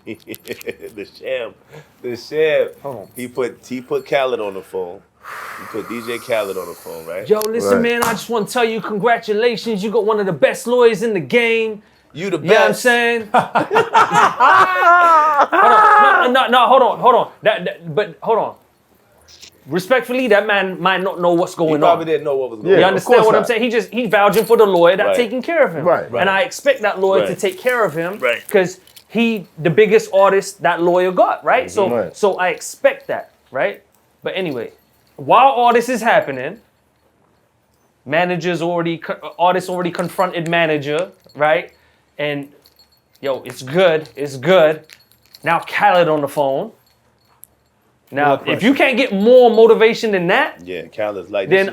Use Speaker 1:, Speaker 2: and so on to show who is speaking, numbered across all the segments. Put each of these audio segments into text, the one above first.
Speaker 1: The sham. Oh. He put Khaled on the phone. He put DJ Khaled on the phone, right?
Speaker 2: Yo, listen, man, I just want to tell you, congratulations. You got one of the best lawyers in the game.
Speaker 1: You the best.
Speaker 2: You know what I'm saying? Hold on. But hold on. Respectfully, that man might not know what's going on.
Speaker 1: He probably didn't know what was going on.
Speaker 2: You understand what I'm saying? He's vouching for the lawyer that's taking care of him.
Speaker 3: Right.
Speaker 2: And I expect that lawyer to take care of him.
Speaker 1: Right.
Speaker 2: Because he, the biggest artist that lawyer got, right? So I expect that, right? But anyway, while all this is happening, artists already confronted manager, right? And yo, it's good. Now Khaled on the phone. Now, if you can't get more motivation than that,
Speaker 1: yeah, Khaled's like,
Speaker 2: then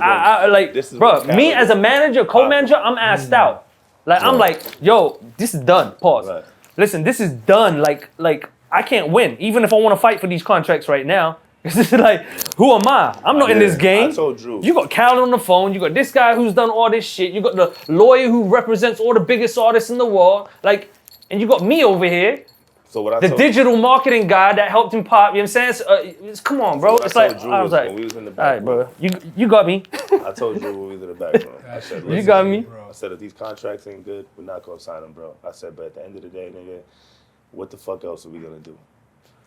Speaker 2: me as a manager, co-manager, I'm assed out. Like I'm like, yo, this is done. Pause.
Speaker 1: Right.
Speaker 2: Listen, this is done. Like I can't win, even if I want to fight for these contracts right now. It's just like, who am I? I'm not in this game.
Speaker 1: I told Drew.
Speaker 2: You got Khaled on the phone. You got this guy who's done all this shit. You got the lawyer who represents all the biggest artists in the world. Like, and you got me over here.
Speaker 1: So what I
Speaker 2: the digital marketing guy that helped him pop, you know what I'm saying? Come on, bro. It's like, I was like,
Speaker 1: when we was in the back,
Speaker 2: all right, bro, you got me.
Speaker 1: I told you when we was in the back room. I said,
Speaker 2: you got me.
Speaker 1: I said, if these contracts ain't good, we're not gonna sign them, bro. I said, but at the end of the day, nigga, what the fuck else are we gonna do?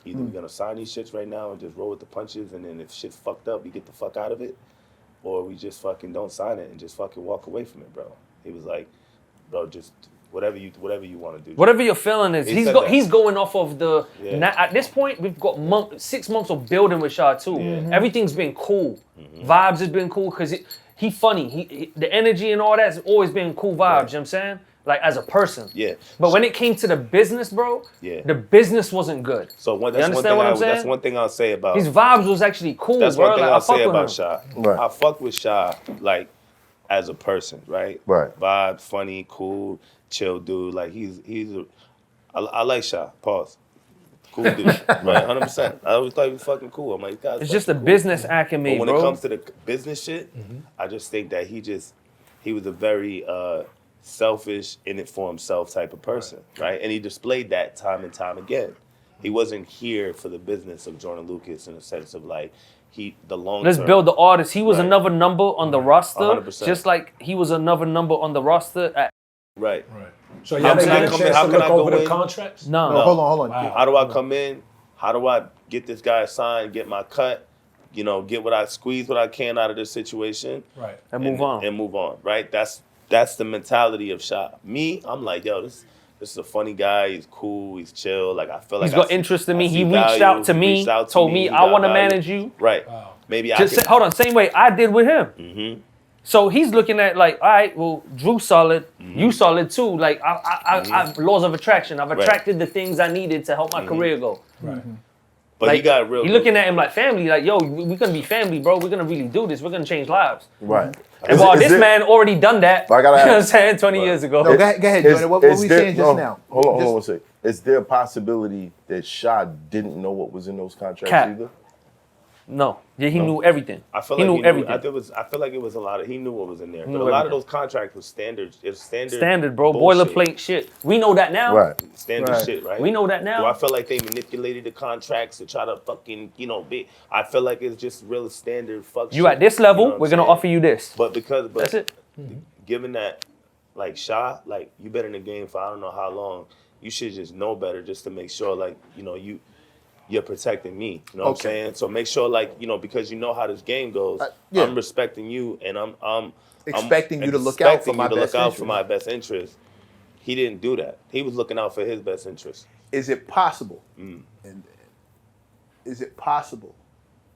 Speaker 1: Either we're gonna sign these shits right now and just roll with the punches, and then if shit fucked up, we get the fuck out of it, or we just fucking don't sign it and just fucking walk away from it, bro. He was like, bro, just whatever you want to do.
Speaker 2: Whatever your feeling is, he's going off of the. At this point, we've got 6 months of building with Shah too. Yeah. Everything's been cool. Vibes has been cool because he funny. The energy and all that's always been cool vibes. Right. You know what I'm saying? Like as a person.
Speaker 1: Yeah.
Speaker 2: But when it came to the business, bro, the business wasn't good.
Speaker 1: So that's one thing I'll say about
Speaker 2: his vibes was actually cool.
Speaker 1: That's
Speaker 2: bro.
Speaker 1: one thing
Speaker 2: like,
Speaker 1: I'll say about Shah.
Speaker 3: Right.
Speaker 1: I fuck with Shah like as a person, right?
Speaker 3: Right.
Speaker 1: Vibe, funny, cool, chill dude. Like I like Shah. Pause. Cool dude. Right. 100%. I always thought he was fucking cool. I'm like, guys.
Speaker 2: It's just a business acumen,
Speaker 1: but when
Speaker 2: bro.
Speaker 1: it comes to the business shit, I just think that he was a very selfish, in it for himself type of person, right? And he displayed that time and time again. He wasn't here for the business of Joyner Lucas in the sense of like the long
Speaker 2: Let's
Speaker 1: term.
Speaker 2: build the artist. He was another number on the roster,
Speaker 1: 100%.
Speaker 2: just like he was another number on the roster.
Speaker 1: Right.
Speaker 4: So y'all didn't get a chance to look over the contracts?
Speaker 2: No.
Speaker 3: Hold on.
Speaker 4: Wow.
Speaker 1: How do I come in? How do I get this guy signed, get my cut, squeeze what I can out of this situation.
Speaker 4: Right.
Speaker 2: And move on,
Speaker 1: right? That's the mentality of Shah. Me, I'm like, yo, this is a funny guy. He's cool. He's chill. Like I feel like
Speaker 2: he's got interest in me. He reached out to me, told me I want to manage you.
Speaker 1: Right.
Speaker 4: Wow.
Speaker 1: Maybe
Speaker 2: hold on. Same way I did with him.
Speaker 1: Mm-hmm.
Speaker 2: So he's looking at like, all right, well, Drew solid, you solid too. Like I laws of attraction. I've attracted the things I needed to help my career go.
Speaker 4: Right.
Speaker 1: But
Speaker 2: like,
Speaker 1: he got real.
Speaker 2: He looking at him like family. Like, yo, we're gonna be family, bro. We're gonna really do this. We're gonna change lives.
Speaker 3: Right.
Speaker 2: And while this man already done that, you know what I'm saying, 20 years ago.
Speaker 5: No, go ahead, Joyner. What were we saying just now?
Speaker 3: Hold on one second. Is there a possibility that Shah didn't know what was in those contracts either?
Speaker 2: No. Yeah, he knew everything.
Speaker 1: I feel
Speaker 2: he
Speaker 1: like
Speaker 2: knew everything.
Speaker 1: I feel like it was a lot of. He knew what was in there, but a lot of those contracts was standard. It was
Speaker 2: standard, bro.
Speaker 1: Bullshit.
Speaker 2: Boilerplate shit. We know that now.
Speaker 3: Right.
Speaker 1: Standard shit, right?
Speaker 2: We know that now.
Speaker 1: Do I feel like they manipulated the contracts to try to fucking, be? I feel like it's just real standard fuck.
Speaker 2: You
Speaker 1: shit,
Speaker 2: at this level, we're gonna
Speaker 1: saying?
Speaker 2: offer you this.
Speaker 1: But
Speaker 2: that's it.
Speaker 1: Given that, like Shah, like you've been in the game for I don't know how long, you should just know better, just to make sure, like you're protecting me. You know what I'm saying? So make sure, like, because you know how this game goes. I'm respecting you, and I'm
Speaker 5: expecting you to look out for my best interest.
Speaker 1: interest. He didn't do that. He was looking out for his best interest.
Speaker 5: Is it possible? And is it possible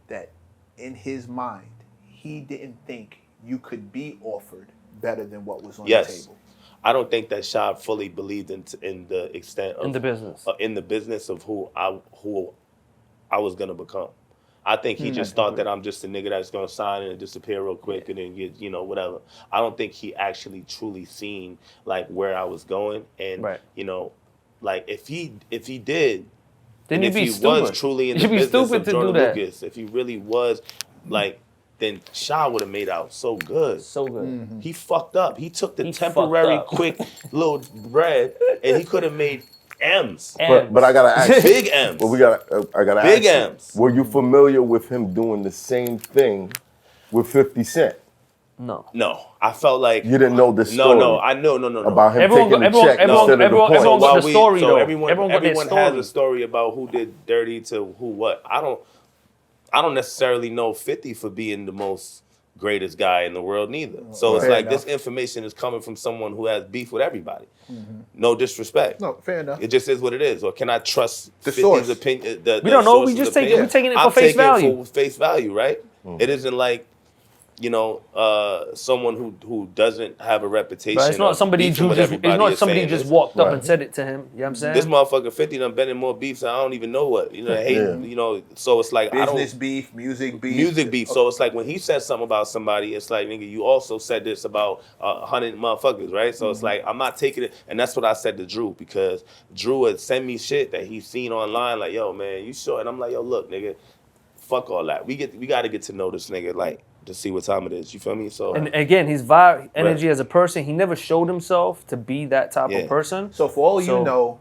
Speaker 5: that in his mind he didn't think you could be offered better than what was on the table?
Speaker 1: I don't think that Shah fully believed in the extent of
Speaker 2: in the business
Speaker 1: of who I was gonna become. I think he just thought that I'm just a nigga that's gonna sign and disappear real quick and then get whatever. I don't think he actually truly seen like where I was going, and like if he did,
Speaker 2: then
Speaker 1: if he was truly in the business of Joyner Lucas, if he really was like. Then Shah would have made out so good.
Speaker 2: So good.
Speaker 1: He fucked up. He took the temporary, quick little bread, and he could have made M's.
Speaker 3: But I gotta ask.
Speaker 1: Big M's.
Speaker 3: Well, I gotta ask.
Speaker 1: Big M's.
Speaker 3: Were you familiar with him doing the same thing with 50 Cent?
Speaker 2: No.
Speaker 1: No, I felt like
Speaker 3: You didn't know this story.
Speaker 1: No, I know,
Speaker 3: About him taking the check instead of the
Speaker 2: everyone
Speaker 3: point.
Speaker 2: got the story
Speaker 1: so
Speaker 2: though.
Speaker 1: everyone
Speaker 2: got their
Speaker 1: has
Speaker 2: story.
Speaker 1: a story about who did dirty to who what. I don't necessarily know 50 for being the most greatest guy in the world neither. So it's
Speaker 5: Fair
Speaker 1: like
Speaker 5: enough.
Speaker 1: this information is coming from someone who has beef with everybody. No disrespect.
Speaker 5: No, fair enough.
Speaker 1: It just is what it is. Or can I trust
Speaker 5: The
Speaker 1: 50's
Speaker 5: source.
Speaker 1: opinion?
Speaker 2: We don't know. We just take it. We're taking it for face value.
Speaker 1: For face value, right? It isn't like, you know, someone who doesn't have a reputation.
Speaker 2: But it's not
Speaker 1: of
Speaker 2: somebody
Speaker 1: beefing
Speaker 2: who
Speaker 1: with
Speaker 2: just. It's
Speaker 1: everybody
Speaker 2: not
Speaker 1: is
Speaker 2: somebody
Speaker 1: saying
Speaker 2: just
Speaker 1: this.
Speaker 2: walked up
Speaker 3: Right.
Speaker 2: and said it to him. You know what I'm saying?
Speaker 1: This motherfucker 50 done been in more beefs than I don't even know what. You know, hate, you know, so it's like
Speaker 5: Business beef, music beef.
Speaker 1: music beef. So it's like when he says something about somebody, it's like, nigga, you also said this about 100 motherfuckers, right? So it's like, I'm not taking it. And that's what I said to Drew, because Drew had sent me shit that he's seen online, like, yo, man, you sure? And I'm like, yo, look, nigga, fuck all that. We got to get to know this nigga, like, to see what time it is. You feel me? So
Speaker 2: And again, his vibe, energy as a person, he never showed himself to be that type of person.
Speaker 5: So for all you know,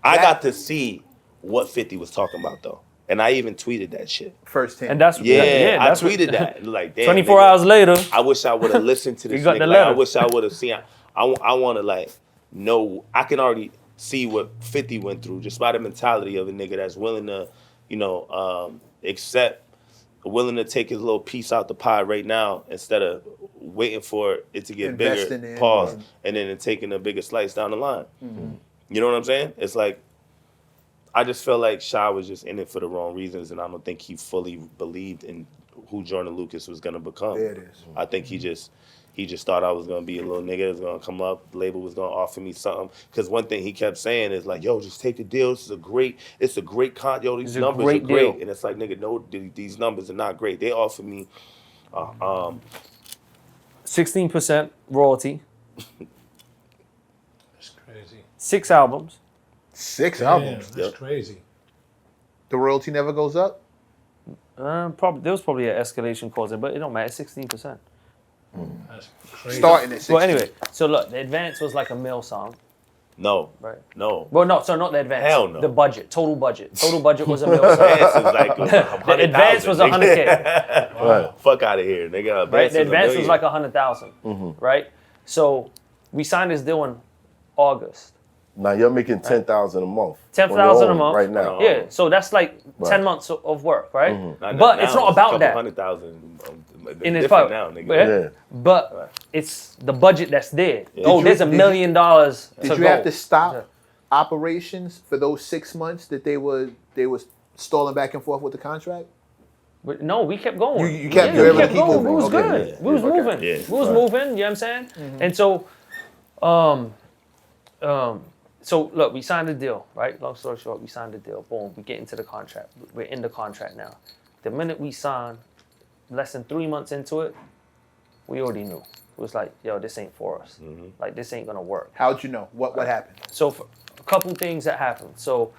Speaker 1: I got to see what 50 was talking about, though. And I even tweeted that shit.
Speaker 5: firsthand.
Speaker 2: And that's
Speaker 1: Yeah,
Speaker 2: that's
Speaker 1: I tweeted that. Like, damn,
Speaker 2: 24
Speaker 1: nigga,
Speaker 2: hours later.
Speaker 1: I wish I would have listened to this
Speaker 2: got
Speaker 1: nigga.
Speaker 2: the
Speaker 1: Like, I
Speaker 2: letter.
Speaker 1: wish I would have seen. I want to, like, know. I can already see what 50 went through just by the mentality of a nigga that's willing to, you know, accept, willing to take his little piece out the pie right now instead of waiting for it to get
Speaker 5: Investing
Speaker 1: bigger,
Speaker 5: in,
Speaker 1: pause, and then taking a bigger slice down the line. You know what I'm saying? It's like, I just felt like Sha was just in it for the wrong reasons, and I don't think he fully believed in who Joyner Lucas was gonna become.
Speaker 5: There it is.
Speaker 1: I think he just thought I was gonna be a little nigga that was gonna come up, the label was gonna offer me something. Because one thing he kept saying is like, yo, just take the deal. It's a great con. Yo, these
Speaker 2: It's a
Speaker 1: numbers
Speaker 2: great
Speaker 1: are great.
Speaker 2: deal.
Speaker 1: And it's like, nigga, no, these numbers are not great. They offered me
Speaker 2: 16% royalty,
Speaker 4: That's crazy.
Speaker 2: 6 albums.
Speaker 5: 6
Speaker 4: Damn,
Speaker 5: albums.
Speaker 4: that's crazy.
Speaker 5: The royalty never goes up.
Speaker 2: Probably there was probably an escalation clause, but it don't matter. 16%.
Speaker 4: That's crazy.
Speaker 5: Starting at 6.
Speaker 2: Well, anyway, so look, the advance was like a mill song,
Speaker 1: no,
Speaker 2: right?
Speaker 1: no.
Speaker 2: Well, no, so not the advance.
Speaker 1: Hell no.
Speaker 2: The budget, total budget. Total budget was a mill song.
Speaker 1: Advance is like
Speaker 2: The advance was 100K,
Speaker 3: Right.
Speaker 1: Fuck out of here, nigga.
Speaker 2: right? The advance was
Speaker 1: $1 million.
Speaker 2: like 100,000, right? So we signed this deal in August.
Speaker 3: Now you're making 10,000 a month.
Speaker 2: 10,000 a
Speaker 3: on your own
Speaker 2: month
Speaker 3: right now.
Speaker 2: Yeah, so that's like
Speaker 3: Right.
Speaker 2: 10 months of work, right?
Speaker 1: Not
Speaker 2: But
Speaker 1: now,
Speaker 2: it's not
Speaker 1: a
Speaker 2: about
Speaker 1: couple
Speaker 2: that.
Speaker 1: 100,000
Speaker 2: In his
Speaker 1: different
Speaker 2: pocket.
Speaker 1: now, nigga.
Speaker 2: Yeah.
Speaker 3: Yeah.
Speaker 2: But it's the budget that's there. Oh,
Speaker 5: Did
Speaker 2: there's
Speaker 5: you-
Speaker 2: $1
Speaker 5: did
Speaker 2: million
Speaker 5: Did
Speaker 2: to
Speaker 5: you
Speaker 2: go.
Speaker 5: have to stop
Speaker 2: Yeah.
Speaker 5: operations for those 6 months that they was stalling back and forth with the contract?
Speaker 2: But no, we kept going.
Speaker 5: You kept-
Speaker 2: yeah,
Speaker 5: you
Speaker 2: we
Speaker 5: were
Speaker 2: kept
Speaker 5: keep
Speaker 2: going.
Speaker 5: moving.
Speaker 2: We was
Speaker 5: Okay.
Speaker 2: good.
Speaker 3: Yeah.
Speaker 2: We was moving.
Speaker 1: Yeah.
Speaker 2: We was moving. You know what I'm saying? And so look, we signed the deal, right? Long story short, we signed the deal. Boom, we get into the contract. We're in the contract now. The minute we signed, less than 3 months into it, we already knew. It was like, yo, this ain't for us. Like, this ain't gonna work.
Speaker 5: How'd you know? What happened?
Speaker 2: So for a couple things that happened. So